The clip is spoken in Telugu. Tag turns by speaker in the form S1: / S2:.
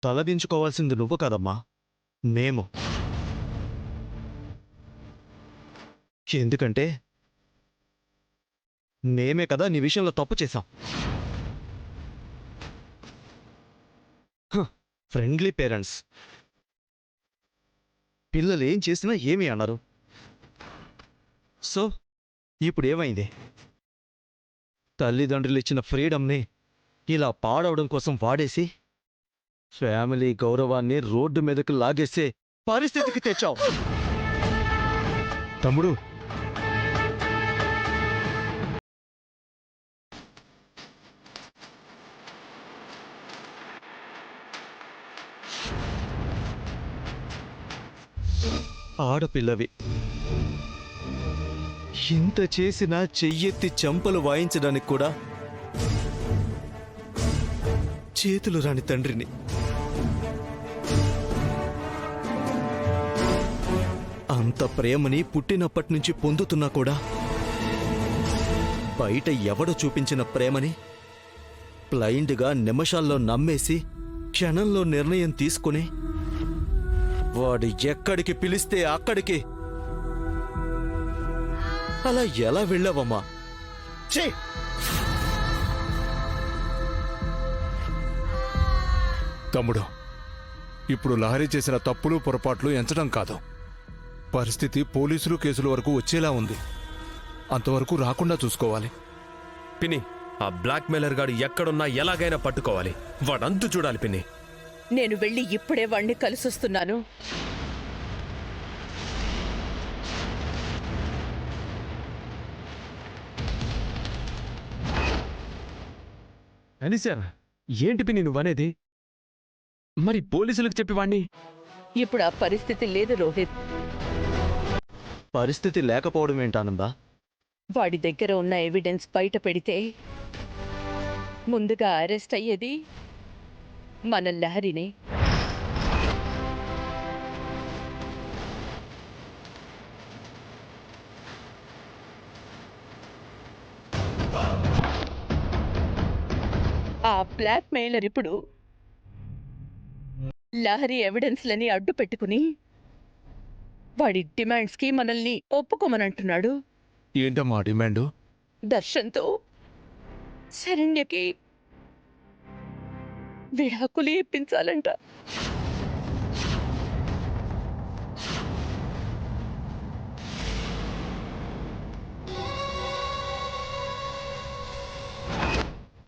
S1: తలదించుకోవాల్సింది నువ్వు కదమ్మా, మేము. ఎందుకంటే మేమే కదా నీ విషయంలో తప్పు చేశాం. ఫ్రెండ్లీ పేరెంట్స్ పిల్లలు ఏం చేసినా ఏమీ అన్నారు. సో ఇప్పుడు ఏమైంది? తల్లిదండ్రులు ఇచ్చిన ఫ్రీడమ్ని ఇలా పాడవడం కోసం వాడేసి ఫ్యామిలీ గౌరవాన్ని రోడ్డు మీదకు లాగేసే పరిస్థితికి తెచ్చావు.
S2: తమ్ముడు,
S1: ఆడపిల్లవి ఇంత చేసినా చెయ్యెత్తి చెంపలు వాయించడానికి కూడా చేతులు రాని తండ్రిని. అంత ప్రేమని పుట్టినప్పటి నుంచి పొందుతున్నా కూడా బయట ఎవడు చూపించిన ప్రేమని బ్లైండ్గా నిమిషాల్లో నమ్మేసి క్షణంలో నిర్ణయం తీసుకుని వాడు ఎక్కడికి పిలిస్తే అక్కడికి అలా ఎలా వెళ్ళావమ్మా? ఛీ!
S2: తమ్ముడు, ఇప్పుడు లహరి చేసిన తప్పులు పొరపాట్లు ఎంచడం కాదు, పరిస్థితి పోలీసులు కేసుల వరకు వచ్చేలా ఉంది. అంతవరకు రాకుండా చూసుకోవాలి.
S3: పిన్ని, ఆ బ్లాక్ మెయిలర్ గాడు ఎక్కడున్నా ఎలాగైనా పట్టుకోవాలి. వాడంతు చూడాలి పిన్ని.
S4: నేను వెళ్ళి ఇప్పుడే వాణ్ణి కలిసొస్తున్నాను.
S5: సార్, ఏంటి పిన్ని నువ్వనేది? మరి పోలీసులకు చెప్పి వాణ్ణి?
S4: ఇప్పుడు ఆ పరిస్థితి లేదు రోహిత్.
S1: పరిస్థితి లేకపోవడం ఏంటానందా?
S4: వాడి దగ్గర ఉన్న ఎవిడెన్స్ బయట పెడితే ముందుగా అరెస్ట్ అయ్యేది మన లహరినే. ఆ బ్లాక్ మెయిలర్ ఇప్పుడు లహరి ఎవిడెన్స్లని అడ్డు పెట్టుకుని వాడి డిమాండ్స్కి మనల్ని ఒప్పుకోమనంటున్నాడు.
S2: ఏంటమ్మా డిమాండు?
S4: దర్శన్తో శరణ్యకి విడాకులు ఇప్పించాలంట.